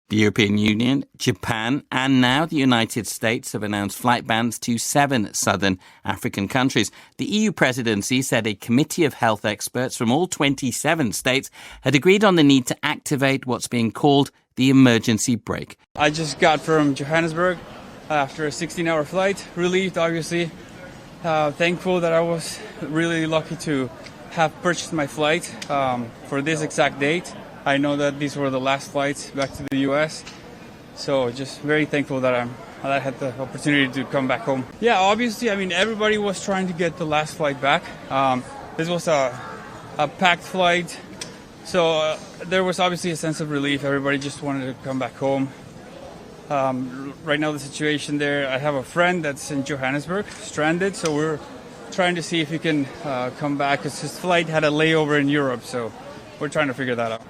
The European Union, Japan, and now the United States have announced flight bans to 7 southern African countries. The EU presidency said a committee of health experts from all 27 states had agreed on the need to activate what's being called the emergency brake. I just got from Johannesburg after a 16-hour flight. Relieved, obviously. Thankful that I was really lucky to have purchased my flight for this exact date. I know that these were the last flights back to the U.S., so just very thankful that I had the opportunity to come back home. Yeah, obviously, I mean, everybody was trying to get the last flight back. This was a packed flight, so there was obviously a sense of relief. Everybody just wanted to come back home. Right now, the situation there, I have a friend that's in Johannesburg, stranded, so we're trying to see if he can come back, because his flight had a layover in Europe, so we're trying to figure that out.